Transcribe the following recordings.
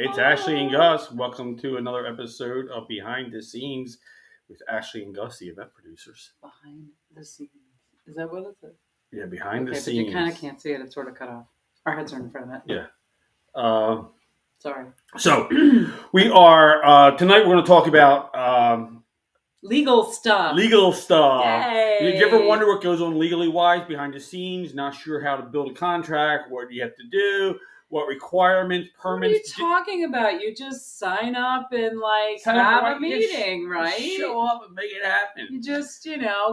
It's Ashley and Gus. Welcome to another episode of Behind the Scenes with Ashley and Gus, the event producers. Behind the scenes. Is that what it is? Yeah, behind the But scenes. you kind of can't see it. It's sort of cut off. Our heads are in front of it. Yeah. Sorry. So we are tonight. We're going to talk about legal stuff. Yay. Yay. Did you ever wonder what goes on legally wise behind the scenes? Not sure how to build a contract. What do you have to do? What requirements, permits? What are you talking about? You just sign up and have a meeting, right? Show up and make it happen. You just,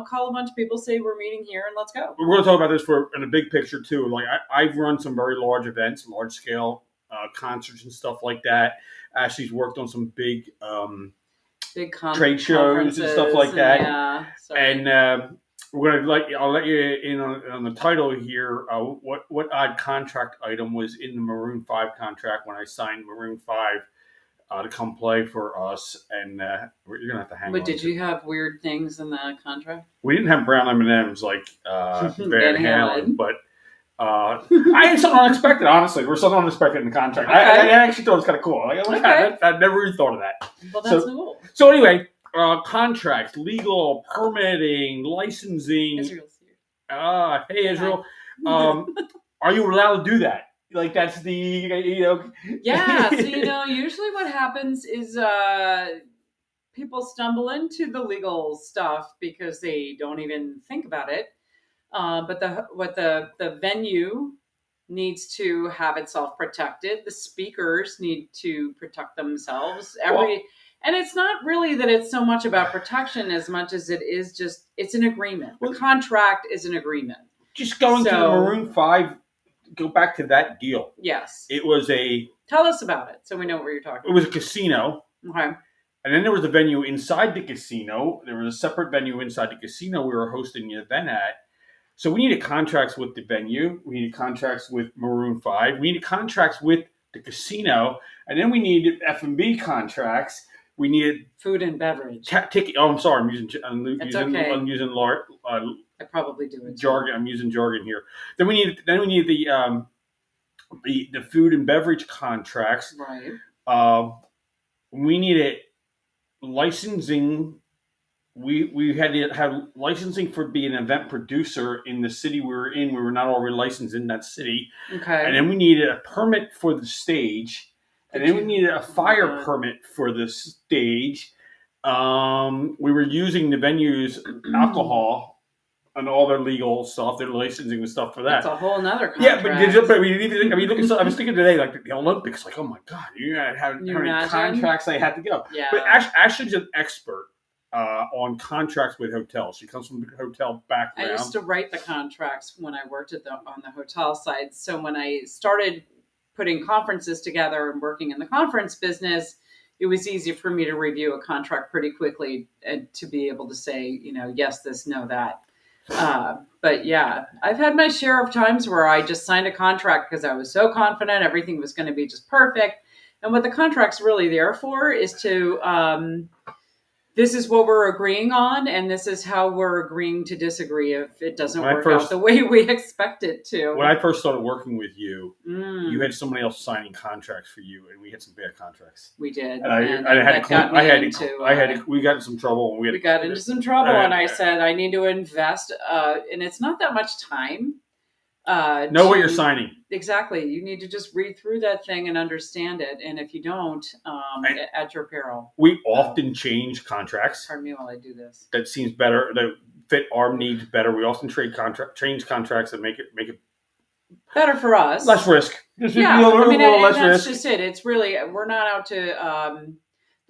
call a bunch of people, say we're meeting here, and let's go. We're going to talk about this in a big picture too. Like I've run some very large events, large scale concerts and stuff like that. Ashley's worked on some big trade shows and stuff like that. Yeah. And we're gonna I'll let you in on the title here. What odd contract item was in the Maroon 5 contract when I signed Maroon 5 to come play for us? And you're gonna have to hang on. But did you have weird things in the contract? We didn't have brown M&Ms like Van Halen, but I had something unexpected. Honestly, there was something unexpected in the contract. Okay. I actually thought it was kind of cool. I never even thought of that. Well, that's cool. So anyway. Contracts, legal, permitting, licensing. Israel's here. Hey, Israel. Are you allowed to do that? Like, that's the, Yeah, so, usually what happens is people stumble into the legal stuff because they don't even think about it. But the venue needs to have itself protected. The speakers need to protect themselves. And it's not really that it's so much about protection as much as it is just, it's an agreement. The contract is an agreement. Just going to the Maroon 5, go back to that deal. Yes. It was Tell us about it so we know what you're talking about. It was a casino. Okay. And then there was a venue inside the casino. There was a separate venue inside the casino we were hosting the event at. So we needed contracts with the venue. We needed contracts with Maroon 5. We needed contracts with the casino. And then we needed F&B contracts. We needed food and beverage. Ticket. Oh, I'm sorry. I'm using I probably do it. Jargon. I'm using jargon here. Then we needed the food and beverage contracts. Right. We needed licensing. We had to have licensing for being an event producer in the city we were in. We were not already licensed in that city. Okay. And then we needed a permit for the stage. And then we needed a fire permit for the stage. We were using the venue's alcohol and all their legal stuff, their licensing and stuff for that. That's a whole nother contract. Yeah, but we need to. I was thinking today, like the Olympics, like, oh my God, how many contracts they had to go. Yeah. But Ashley's an expert on contracts with hotels. She comes from the hotel background. I used to write the contracts when I worked on the hotel side. So when I started putting conferences together and working in the conference business, it was easy for me to review a contract pretty quickly and to be able to say, yes, this, no, that. But yeah, I've had my share of times where I just signed a contract because I was so confident everything was going to be just perfect. And what the contract's really there for is to, this is what we're agreeing on, and this is how we're agreeing to disagree if it doesn't work out the way we expect it to. When I first started working with you, you had somebody else signing contracts for you, and we had some bad contracts. We did. We got in some trouble. We got into some trouble, and I said, I need to invest, and it's not that much time. Know what you're signing. Exactly. You need to just read through that thing and understand it. And if you don't, at your peril. We often change contracts. Pardon me while I do this. That seems better. That fit our needs better. We often change contracts that make it better for us. Less risk. That's just it. It's really, we're not out to. The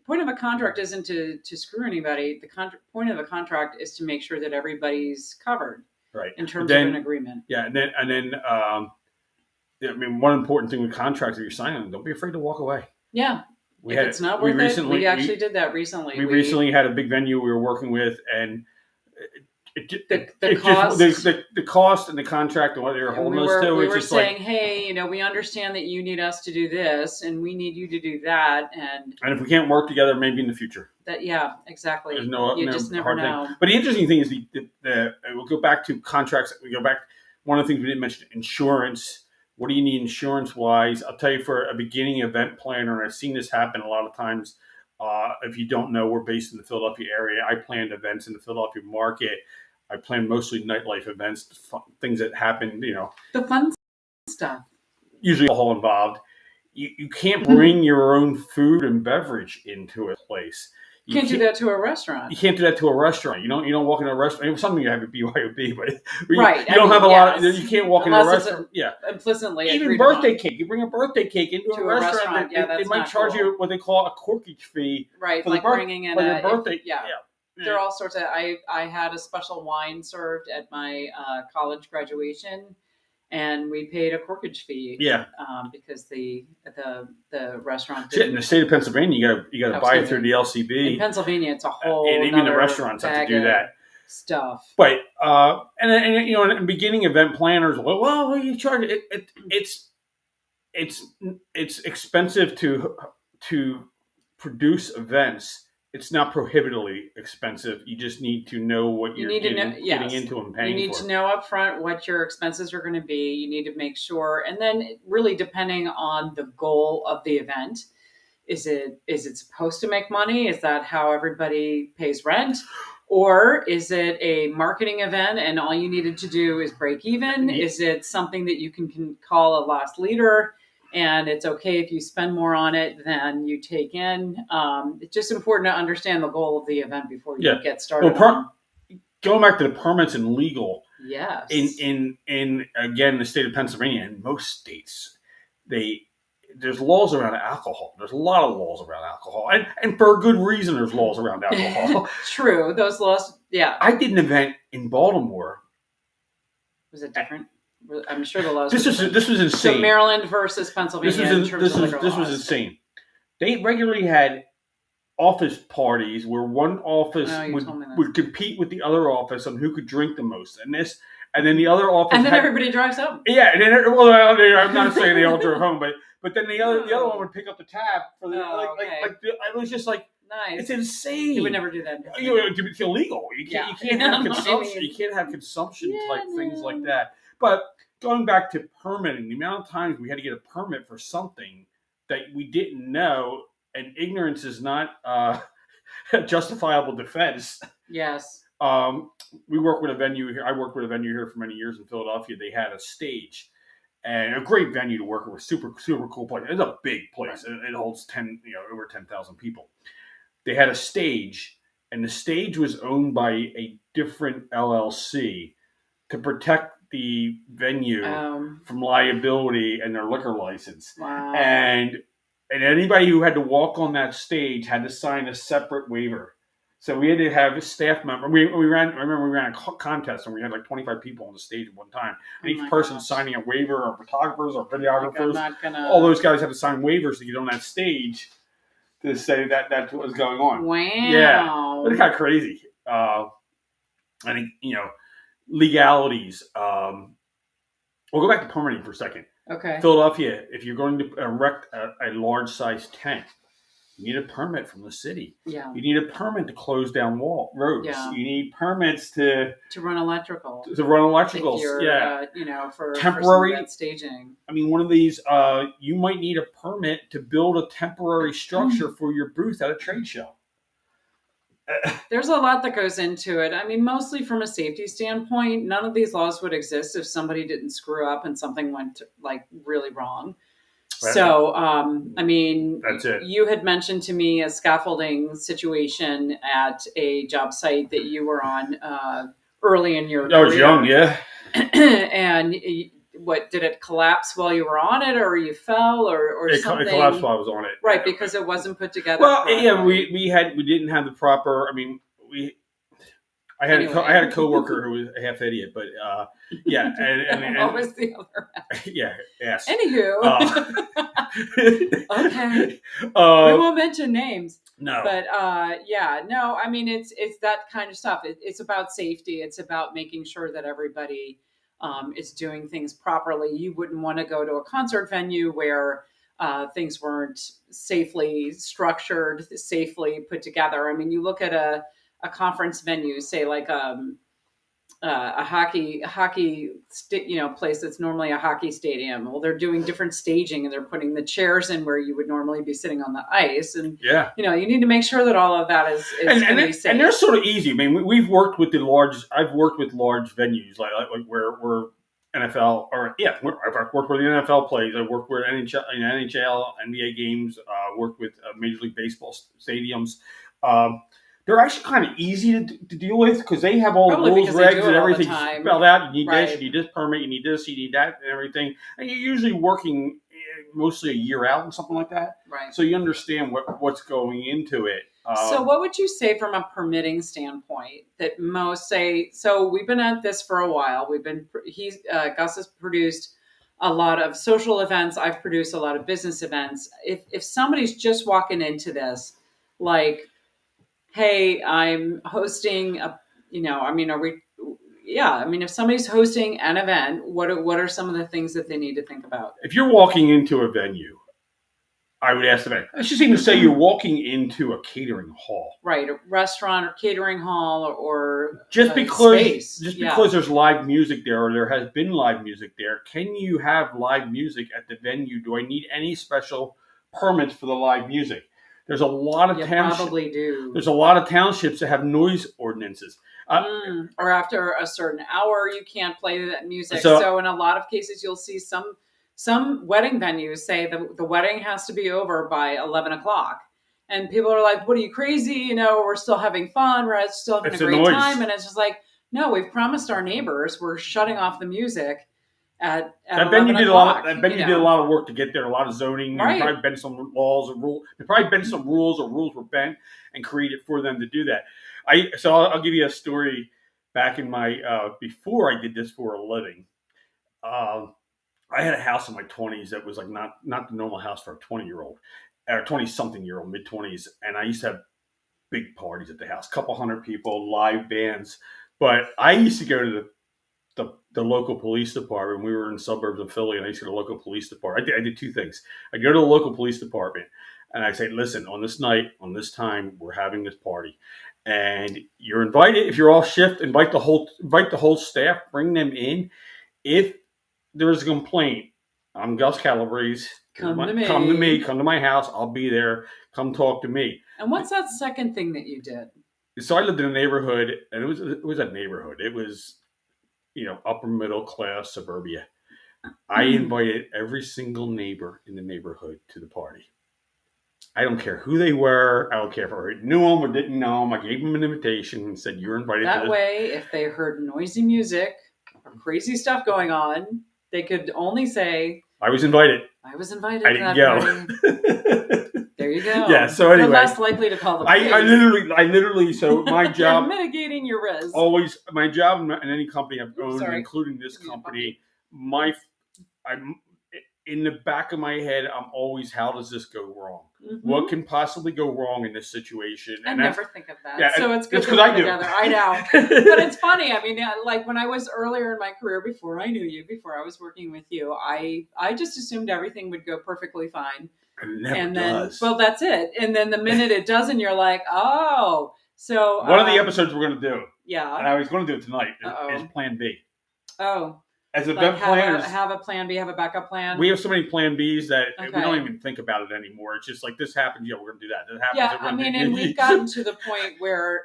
point of a contract isn't to screw anybody. The point of a contract is to make sure that everybody's covered. Right. In terms of an agreement. Yeah, and then one important thing with contracts that you're signing, don't be afraid to walk away. Yeah. It's not worth it. We actually did that recently. We recently had a big venue we were working with, and the cost and the contract and what they were holding us to. We were saying, hey, we understand that you need us to do this, and we need you to do that, and if we can't work together, maybe in the future. Exactly. You just never know. But the interesting thing is we'll go back to contracts. One of the things we didn't mention, insurance. What do you need insurance wise? I'll tell you, for a beginning event planner, and I've seen this happen a lot of times. If you don't know, we're based in the Philadelphia area. I planned events in the Philadelphia market. I planned mostly nightlife events, things that happen, The fun stuff. usually alcohol involved. You can't bring your own food and beverage into a place. You can't do that to a restaurant. You can't do that to a restaurant. You don't walk into a restaurant. Something you have a BYOB, but right. You don't have a lot. You can't walk into a restaurant. Implicitly. Even birthday cake. You bring a birthday cake into a restaurant. They might charge you what they call a corkage fee. Right, for like bringing in a birthday. Yeah. There are all sorts of. I had a special wine served at my college graduation, and we paid a corkage fee. Yeah. Because the restaurant didn't. In the state of Pennsylvania, you got to buy it through the LCB. In Pennsylvania, it's a whole. And even the restaurants have to do that stuff. But and beginning event planners, well, you charge it. It's expensive to produce events. It's not prohibitively expensive. You just need to know what you're getting into and paying for. You need to know up front what your expenses are going to be. You need to make sure. And then really depending on the goal of the event, is it supposed to make money? Is that how everybody pays rent? Or is it a marketing event and all you needed to do is break even? Is it something that you can call a loss leader? And it's okay if you spend more on it than you take in. It's just important to understand the goal of the event before you get started. Well, going back to the permits and legal. Yes. In again, the state of Pennsylvania and most states, there's laws around alcohol. There's a lot of laws around alcohol, and for a good reason. There's laws around alcohol. True, those laws. Yeah. I did an event in Baltimore. Was it different? I'm sure the laws. This was insane. So Maryland versus Pennsylvania. This was insane. They regularly had office parties where one office would compete with the other office on who could drink the most, and then the other office. And then everybody drives home. Yeah, and then I'm not saying they all drove home, but then the other one would pick up the tab for the it was just like. Nice. It's insane. You would never do that. It's illegal. You can't have consumption. You can't have consumption things like that. But going back to permitting, the amount of times we had to get a permit for something that we didn't know, and ignorance is not a justifiable defense. Yes. We work with a venue here. I worked with a venue here for many years in Philadelphia. They had a stage. And a great venue to work with, super cool place. It's a big place. It holds over 10,000 people. They had a stage, and the stage was owned by a different LLC to protect the venue from liability and their liquor license. Wow. And anybody who had to walk on that stage had to sign a separate waiver. So we had to have a staff member. I remember we ran a contest, and we had like 25 people on the stage at one time. And each person signing a waiver, or photographers or videographers, all those guys had to sign waivers to get on that stage to say that that's what was going on. Wow. Yeah. It's kind of crazy. I think, legalities. We'll go back to permitting for a second. Okay. Philadelphia, if you're going to erect a large size tent, you need a permit from the city. Yeah. You need a permit to close down roads. Yeah. You need permits to run electrical. To run electricals. If you're, for temporary staging. I mean, one of these, you might need a permit to build a temporary structure for your booth at a trade show. There's a lot that goes into it. I mean, mostly from a safety standpoint, none of these laws would exist if somebody didn't screw up and something went really wrong. Right. So, I mean, that's it. You had mentioned to me a scaffolding situation at a job site that you were on early in your career. I was young, yeah. And what, did it collapse while you were on it, or you fell, or something? It collapsed while I was on it. Right, because it wasn't put together. Well, properly. We didn't have the proper. I mean, I had a coworker who was a half idiot, but yeah. And what was the other half? Yeah, yes. Anywho, okay, we won't mention names. No, but no. I mean, it's that kind of stuff. It's about safety. It's about making sure that everybody is doing things properly. You wouldn't want to go to a concert venue where things weren't safely structured, safely put together. I mean, you look at a conference venue, say like a place that's normally a hockey stadium. Well, they're doing different staging and they're putting the chairs in where you would normally be sitting on the ice. And, Yeah. you need to make sure that all of that is going to be safe. And they're sort of easy. I mean, we've worked with I've worked with large venues like where NFL I've worked where the NFL plays. I've worked where NHL, NBA games. Worked with Major League Baseball stadiums. They're actually kind of easy to deal with because they have all the rules, regs, and everything spelled out. You need this, you need this permit, you need this, you need that, and everything. And you're usually working mostly a year out and something like that. Right. So you understand what's going into it. So what would you say from a permitting standpoint that most say, so we've been at this for a while. Gus has produced a lot of social events. I've produced a lot of business events. If somebody's just walking into this, like, hey, I'm hosting if somebody's hosting an event, what are some of the things that they need to think about? If you're walking into a venue, I would ask them, let's just even say you're walking into a catering hall. Right, a restaurant or catering hall or just because there's live music there or there has been live music there, can you have live music at the venue? Do I need any special permits for the live music? There's a lot of townships. Probably do. There's a lot of townships that have noise ordinances. Or after a certain hour, you can't play that music. So in a lot of cases, you'll see some wedding venues say the wedding has to be over by 11 o'clock. And people are like, what are you, crazy? We're still having fun. We're still having a great time. And it's just like, no, we've promised our neighbors we're shutting off the music at that venue did o'clock, That venue did a lot of work to get there. A lot of zoning. Right. There probably been some laws or rules. There probably been some rules or rules were bent and created for them to do that. I'll give you a story. Back in my before I did this for a living, I had a house in my 20s that was like not the normal house for a 20-year-old or 20-something-year-old, mid-20s, and I used to have big parties at the house, couple hundred people, live bands. But I used to go to the local police department. We were in suburbs of Philly, and I used to go to the local police department. I did two things. I'd go to the local police department, and I'd say, listen, on this night, on this time, we're having this party. And you're invited. If you're all shift, invite the whole staff, bring them in. If there's a complaint, I'm Gus Calabrese. Come to my house. I'll be there. Come talk to me. And what's that second thing that you did? So I lived in a neighborhood, and it was a neighborhood. It was, upper middle class suburbia. I invited every single neighbor in the neighborhood to the party. I don't care who they were. I don't care if I knew them or didn't know them. I gave them an invitation and said, you're invited that way, if they heard noisy music or crazy stuff going on, they could only say, I was invited. I didn't go. There you go. Yeah, so anyway. They're less likely to call the police. I literally, so my job. You're mitigating your risk. Always, my job in any company I've owned, including this company, I'm in the back of my head, I'm always, how does this go wrong? Mm-hmm. What can possibly go wrong in this situation? I never think of that. Yeah, so it's good to put together. I know. But it's funny. I mean, like when I was earlier in my career, before I knew you, before I was working with you, I just assumed everything would go perfectly fine. It never does. Well, that's it. And then the minute it doesn't, you're like, oh. So one of the episodes we're going to do. Yeah. And I was going to do it tonight. Is Plan B. Oh. As event planners, have a plan B, have a backup plan. We have so many plan Bs that we don't even think about it anymore. It's just like, this happens, we're going to do that. This happens, and we've gotten to the point where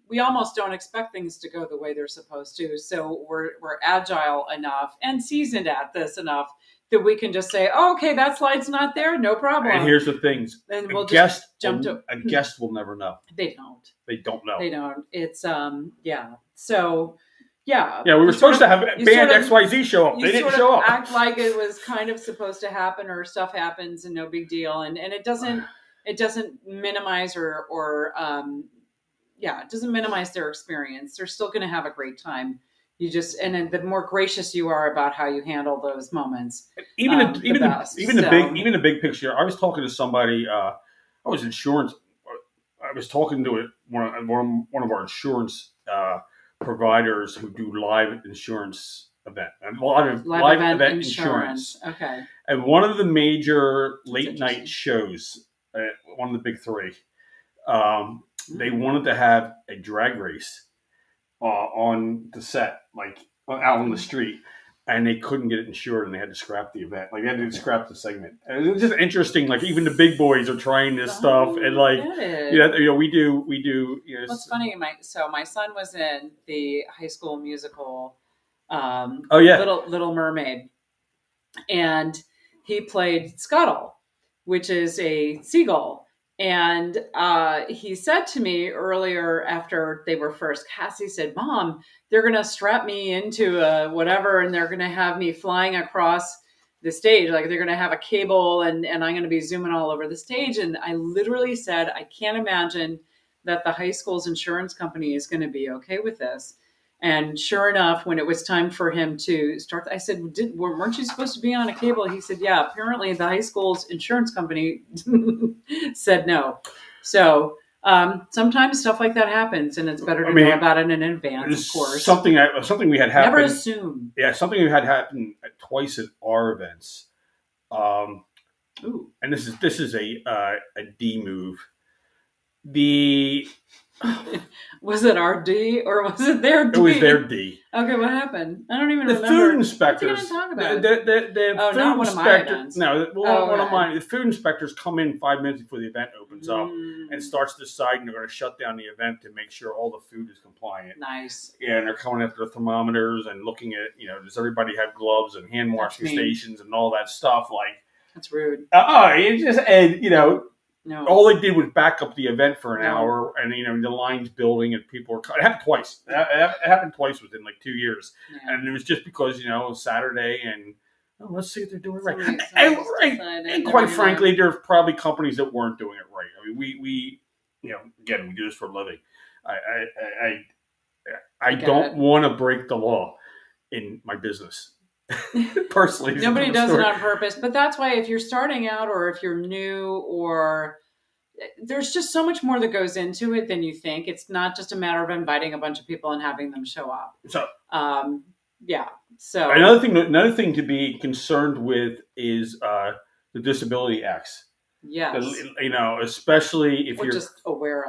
we almost don't expect things to go the way they're supposed to. So we're agile enough and seasoned at this enough that we can just say, oh, okay, that slide's not there, no problem. And here's the things. And we'll a guest will never know. They don't. They don't know. They don't. It's So. Yeah. Yeah, we were supposed to have band XYZ show up. They didn't show up. Act like it was kind of supposed to happen, or stuff happens and no big deal. And it doesn't minimize it doesn't minimize their experience. They're still going to have a great time. And then the more gracious you are about how you handle those moments, even the big picture. I was talking to somebody. I was talking to one of our insurance providers who do live insurance live event insurance. Okay. And one of the major late night shows, one of the big three, they wanted to have a drag race on the set, like out on the street, and they couldn't get it insured, and they had to scrap the event. Like they had to scrap the segment. And it's just interesting. Like even the big boys are trying this stuff, and like we do. What's funny? My son was in the High School Musical. Oh yeah, Little Mermaid, and he played Scuttle, which is a seagull. And he said to me earlier after they were first cast, he said, "Mom, they're going to strap me into whatever, and they're going to have me flying across the stage. Like they're going to have a cable, and I'm going to be zooming all over the stage." And I literally said, "I can't imagine that the high school's insurance company is going to be okay with this." And sure enough, when it was time for him to start, I said, weren't you supposed to be on a cable? He said, yeah, apparently the high school's insurance company said no. So sometimes stuff like that happens, and it's better to know about it in advance, of course. Something we had happen. Never assume. Yeah, something we had happen twice at our events. And this is a D move. Was it our D or was it their D? It was their D. Okay, what happened? I don't even remember. The food inspectors. What are you going to talk about? The food not one of my events. No, one of mine. The food inspectors come in 5 minutes before the event opens up and starts deciding they're going to shut down the event to make sure all the food is compliant. Nice. Yeah, and they're coming after the thermometers and looking at, does everybody have gloves and hand washing stations and all that stuff? Like, that's rude. It just, no. All they did was back up the event for an hour, and the line's building, and people were. It happened twice. It happened twice within like 2 years, and it was just because it was Saturday, and let's see if they're doing it right. And quite frankly, there's probably companies that weren't doing it right. I mean, we again, we do this for a living. I don't want to break the law in my business. Personally, nobody does it on purpose, but that's why if you're starting out or if you're new, or there's just so much more that goes into it than you think. It's not just a matter of inviting a bunch of people and having them show up. So so another thing to be concerned with is the disability acts. Yes, especially if you're just aware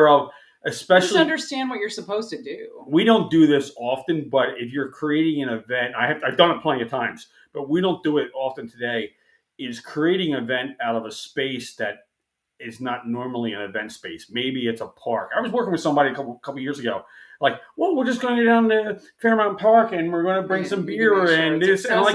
of. Especially just understand what you're supposed to do. We don't do this often, but if you're creating an event, I've done it plenty of times, but we don't do it often today, is creating an event out of a space that is not normally an event space. Maybe it's a park. I was working with somebody a couple years ago. Like, well, we're just going to go down to Fairmount Park and we're going to bring some beer and this. And I'm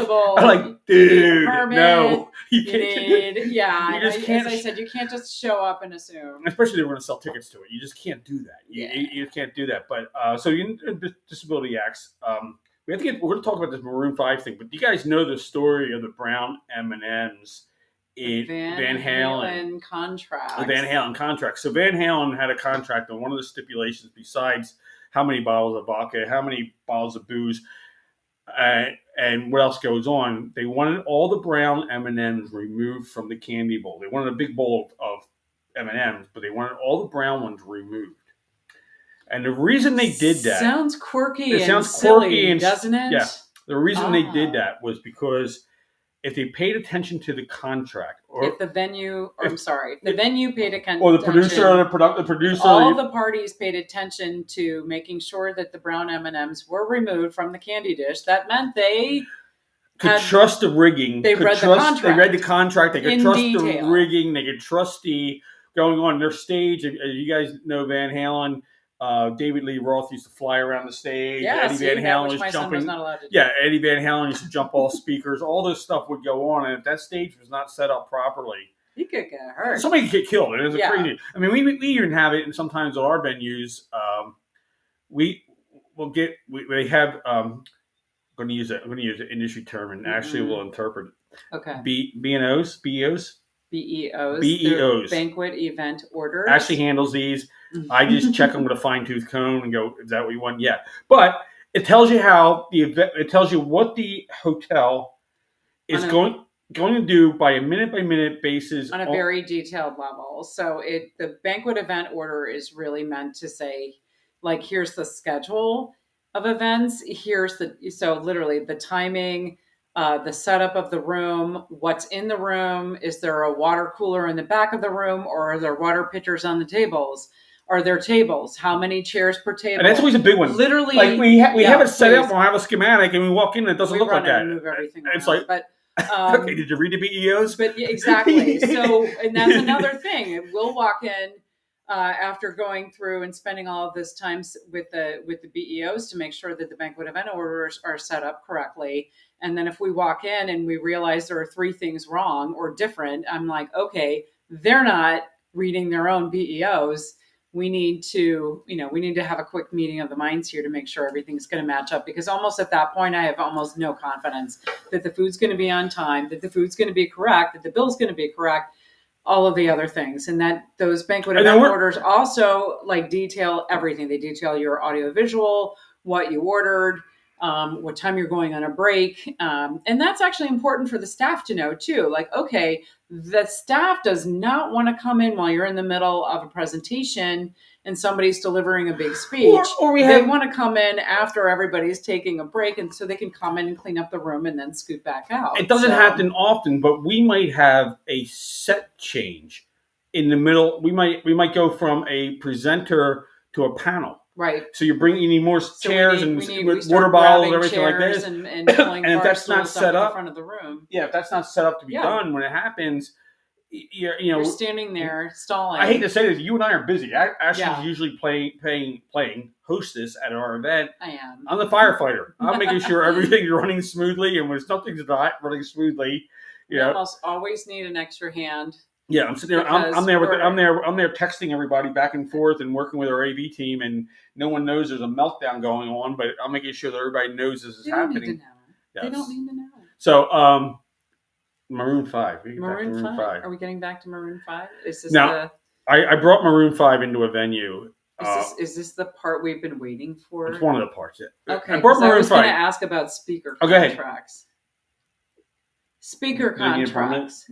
like, dude, no. You just can't. As I said, you can't just show up and assume. Especially if they're going to sell tickets to it. You just can't do that. You can't do that. But so disability acts. We're going to talk about this Maroon 5 thing. But do you guys know the story of the brown M&Ms? Van Halen contract. The Van Halen contract. So Van Halen had a contract, and one of the stipulations, besides how many bottles of vodka, how many bottles of booze, and what else goes on, they wanted all the brown M&Ms removed from the candy bowl. They wanted a big bowl of M&Ms, but they wanted all the brown ones removed. And the reason they did that sounds quirky and silly, doesn't it? Yeah. The reason they did that was because if they paid attention to the contract, or if the venue paid attention, or the producer, all the parties paid attention to making sure that the brown M&Ms were removed from the candy dish, that meant they could trust the rigging. They read the contract. They read the contract. They could trust detail. The rigging. They could trust the going on their stage. As you guys know, Van Halen. David Lee Roth used to fly around the stage. Eddie Van Halen was jumping. Eddie Van Halen used to jump all speakers. All this stuff would go on, and if that stage was not set up properly, he could get hurt. Somebody could get killed. It was crazy. I mean, we even have it, and sometimes at our venues, we have. I'm going to use an industry term, and Ashley will interpret it. Okay. BEOs. BEOs. Banquet event orders. Ashley handles these. I just check them with a fine-tooth comb and go, is that what you want? Yeah. But it tells you how the event, it tells you what the hotel is going to do by a minute-by-minute basis. On a very detailed level. So the banquet event order is really meant to say, like, here's the schedule of events. So literally the timing, the setup of the room, what's in the room. Is there a water cooler in the back of the room, or are there water pitchers on the tables? Are there tables? How many chairs per table? And that's always a big one. Literally, like we have it set up. We'll have a schematic, and we walk in, and it doesn't look like that. Move everything around. It's like, but okay, did you read the BEOs? But exactly. So, and that's another thing. We'll walk in after going through and spending all of this time with the BEOs to make sure that the banquet event orders are set up correctly. And then if we walk in and we realize there are 3 things wrong or different, I'm like, okay, they're not reading their own BEOs. We need to have a quick meeting of the minds here to make sure everything's going to match up, because almost at that point, I have almost no confidence that the food's going to be on time, that the food's going to be correct, that the bill's going to be correct, all of the other things. And that those banquet event orders also like detail everything. They detail your audio visual, what you ordered, what time you're going on a break. And that's actually important for the staff to know too. Like, okay, the staff does not want to come in while you're in the middle of a presentation and somebody's delivering a big speech. Or they want to come in after everybody's taking a break, and so they can come in and clean up the room and then scoot back out. It doesn't happen often, but we might have a set change in the middle. We might go from a presenter to a panel. Right. So you need more chairs and water bottles and everything like this. And if that's not set up in front of the room. Yeah, if that's not set up to be done when it happens, you're standing there stalling. I hate to say this, you and I are busy. Ashley's usually playing hostess at our event. I am. I'm the firefighter. I'm making sure everything's running smoothly, and when something's not running smoothly, you almost always need an extra hand. Yeah, I'm sitting there. I'm there texting everybody back and forth and working with our AV team, and no one knows there's a meltdown going on. But I'm making sure that everybody knows this is happening. Need to know. Yes. They don't need to know. So, Maroon 5. Maroon 5. Are we getting back to Maroon 5? Is this now? I brought Maroon 5 into a venue. Is this the part we've been waiting for? It's one of the parts. Yeah. Okay. I was going to ask about speaker contracts. Speaker contracts.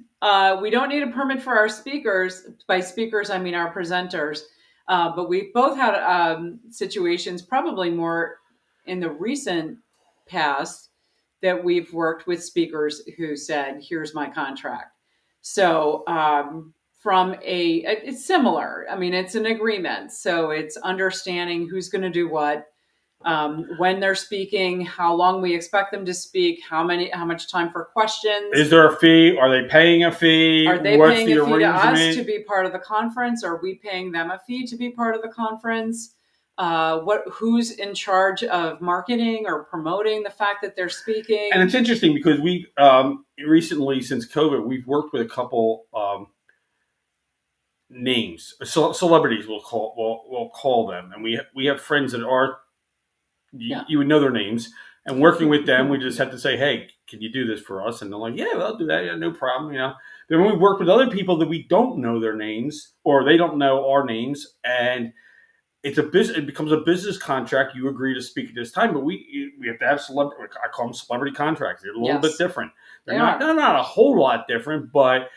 We don't need a permit for our speakers. By speakers, I mean our presenters. But we've both had situations, probably more in the recent past, that we've worked with speakers who said, "Here's my contract." So it's similar. I mean, it's an agreement. So it's understanding who's going to do what. When they're speaking, how long we expect them to speak, how much time for questions. Is there a fee? Are they paying a fee? Are they paying a fee to us to be part of the conference? Are we paying them a fee to be part of the conference? Who's in charge of marketing or promoting the fact that they're speaking? And it's interesting because we recently, since COVID, we've worked with a couple names, celebrities. We'll call them, and we have friends that are. You would know their names, and working with them, we just have to say, "Hey, can you do this for us?" And they're like, "Yeah, I'll do that. Yeah, no problem." Then when we work with other people that we don't know their names or they don't know our names, and it becomes a business contract. You agree to speak at this time, but we have to have I call them celebrity contracts. They're a little bit different. They're not a whole lot different, but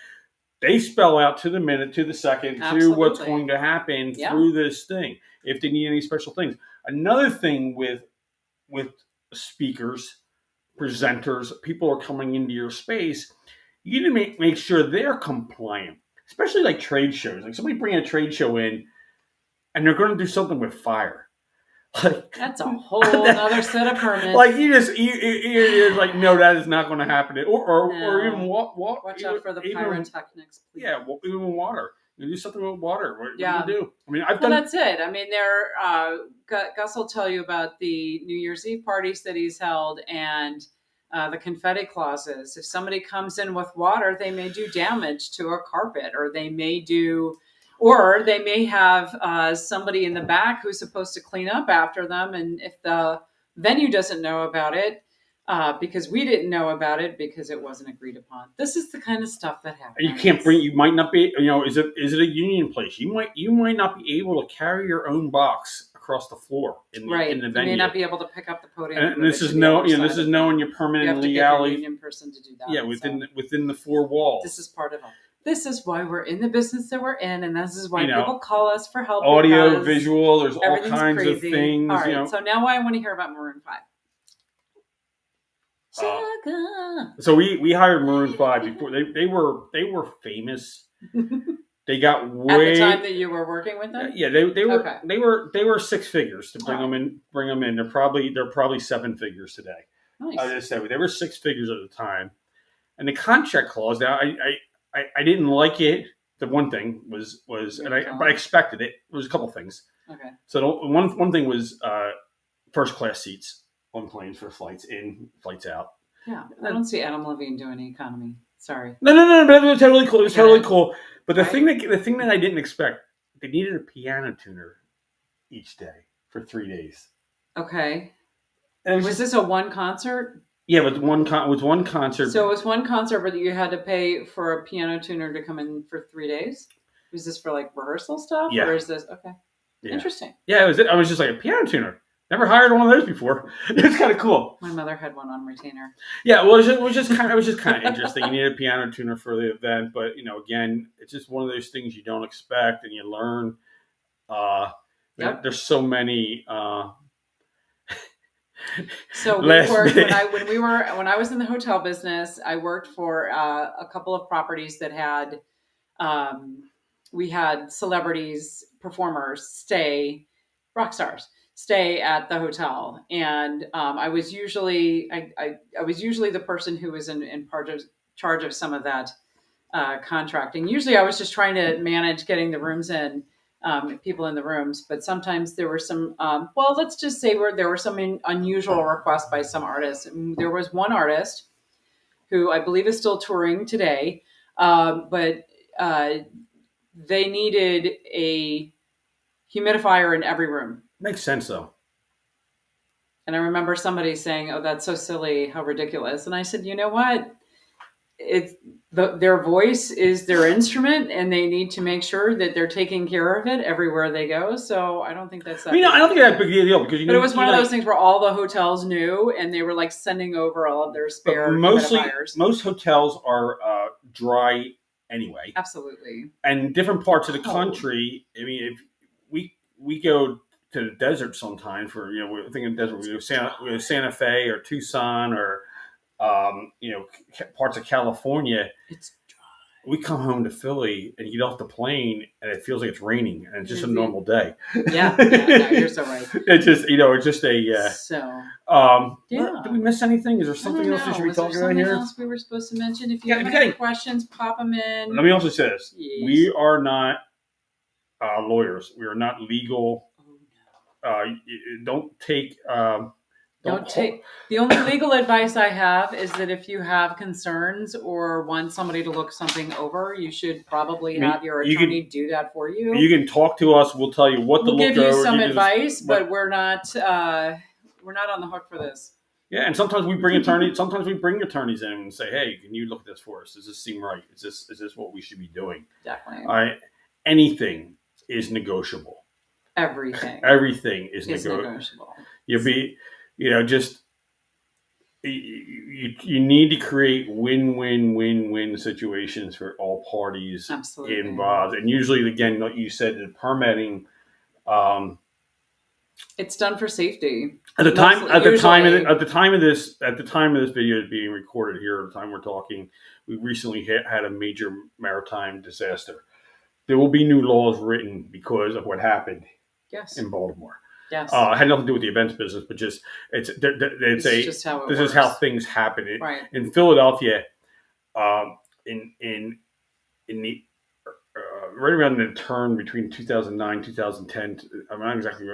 they spell out to the minute, to the second, to what's going to happen through this thing. If they need any special things. Another thing with speakers, presenters, people are coming into your space, you need to make sure they're compliant, especially like trade shows. Like somebody bring a trade show in and they're going to do something with fire. Like, that's a whole other set of permits. Like you're like, no, that is not going to happen. Or even watch out for the pyrotechnics, please. Yeah, even water. You do something with water. What do you do? I mean, that's it. I mean, Gus will tell you about the New Year's Eve parties that he's held and the confetti clauses. If somebody comes in with water, they may do damage to a carpet, or they may have somebody in the back who's supposed to clean up after them. And if the venue doesn't know about it, because we didn't know about it because it wasn't agreed upon. This is the kind of stuff that happens. You might not be, is it a union place? You might not be able to carry your own box across the floor in the venue. You may not be able to pick up the podium. And this is knowing your permanent legality. You have to get a union person to do that. Yeah, within the four walls. This is part of it. This is why we're in the business that we're in, and this is why people call us for help. Audio, visual, there's all kinds of things. All right, so now I want to hear about Maroon 5. So we hired Maroon 5 before they were famous. They got At way the time that you were working with them? yeah. They were Okay. they were six figures to bring them in. Bring them in. They're probably seven figures today. Nice. I just said they were six figures at the time. And the contract clause. Now I didn't like it. The one thing was but I expected it. There was a couple things. Okay. So the one thing was first class seats on planes for flights in, flights out. Yeah, I don't see Adam Levine doing economy. Sorry. No. But it was totally cool. It was totally cool. But the Right. thing that I didn't expect, they needed a piano tuner each day for 3 days. Okay. And was this a one concert? Yeah, it was one concert. So it was one concert, but you had to pay for a piano tuner to come in for 3 days? Was this for like rehearsal stuff? Yeah. Or is this okay? Yeah. Interesting. Yeah, I was just like a piano tuner. Never hired one of those before. It's kind of cool. My mother had one on retainer. Yeah, well, it was just kind of interesting. You need a piano tuner for the event, but again, it's just one of those things you don't expect, and you learn. Yep. There's so many. So we worked when I was in the hotel business. I worked for a couple of properties that had. We had celebrities, performers, rock stars stay at the hotel, and I was usually the person who was in charge of some of that contracting. Usually, I was just trying to manage getting the rooms in, people in the rooms. But sometimes there were some. Let's just say there were some unusual requests by some artists. There was one artist who I believe is still touring today, but they needed a humidifier in every room. Makes sense, though. And I remember somebody saying, "Oh, that's so silly, how ridiculous." And I said, "You know what? Their voice is their instrument, and they need to make sure that they're taking care of it everywhere they go." So I don't think that's that. I don't think that's a big deal because but it was one of those things where all the hotels knew, and they were like sending over all of their spare humidifiers. Most hotels are dry anyway. Absolutely. And different parts of the country. I mean, if we go to the desert sometimes for we're thinking desert. We go Santa Fe or Tucson or parts of California. It's dry. We come home to Philly and you get off the plane and it feels like it's raining and it's just a normal day. Yeah, no, you're so right. It's just it's just a. So. Did we miss anything? Is there something else we should be talking about here? Something else we were supposed to mention? If you have any questions, pop them in. Let me also say this: yes. We are not lawyers. We are not legal. Don't take. The only legal advice I have is that if you have concerns or want somebody to look something over, you should probably have your attorney do that for you. You can talk to us. We'll tell you what to look over. We'll give you some advice, but we're not on the hook for this. Yeah, and sometimes we bring attorneys. Sometimes we bring attorneys in and say, "Hey, can you look at this for us? Does this seem right? Is this what we should be doing?" Definitely. All right. Anything is negotiable. Everything is negotiable. You need to create win-win situations for all parties involved. And usually, again, like you said, the permitting. It's done for safety. At the time of this video is being recorded here, at the time we're talking, we recently had a major maritime disaster. There will be new laws written because of what happened in Baltimore. Yes. It had nothing to do with the events business, but just just how it works. Is how things happen. Right. In Philadelphia, in the right around the turn between 2009 2010, I'm not exactly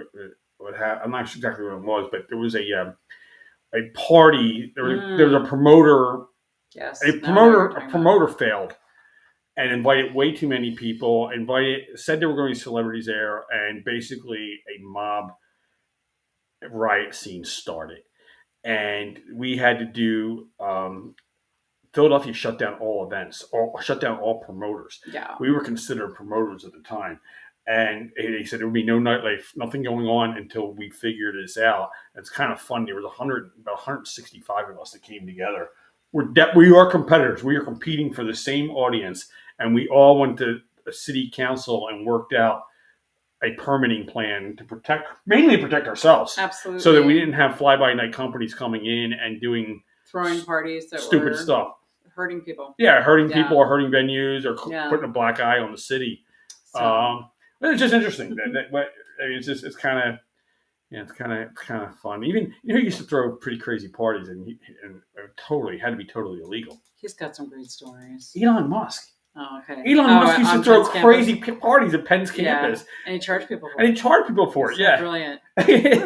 what happened. I'm not sure exactly what it was, but there was a party. There was a promoter. Yes. A promoter failed. And invited way too many people. Said there were going to be celebrities there, and basically a mob riot scene started. And we had to do. Philadelphia shut down all events, or shut down all promoters. Yeah, we were considered promoters at the time, and they said there would be no nightlife, nothing going on until we figured this out. And it's kind of fun. There was about 165 of us that came together. We are competitors. We are competing for the same audience. And we all went to a city council and worked out a permitting plan to mainly protect ourselves. Absolutely. So that we didn't have fly-by-night companies coming in and throwing parties that stupid stuff. hurting people. Yeah, hurting Yeah. people or hurting venues or Yeah. putting a black eye on the city. So, But it's just interesting it's kind of it's kind of fun. Even he used to throw pretty crazy parties and totally had to be totally illegal. he's got some great stories. Elon Musk. Oh, okay. Elon Musk used to on throw Penn's crazy campus. parties at Penn's campus. Yeah. And he charged people for And he it. charged people for He's it. so Yeah. brilliant.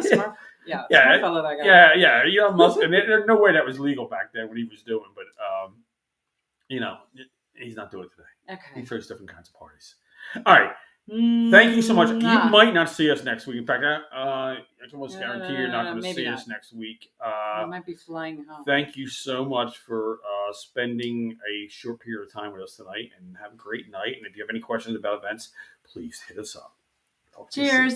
Smart, smart fellow, that guy. Yeah. Elon Musk. And there's no way that was legal back then what he was doing, but he's not doing it today. Okay. He throws different kinds of parties. All right. Thank you so much. You might not see us next week. In fact, I can almost guarantee you're not going to see us next week. I might be flying home. Thank you so much for spending a short period of time with us tonight, and have a great night. And if you have any questions about events, please hit us up. Cheers.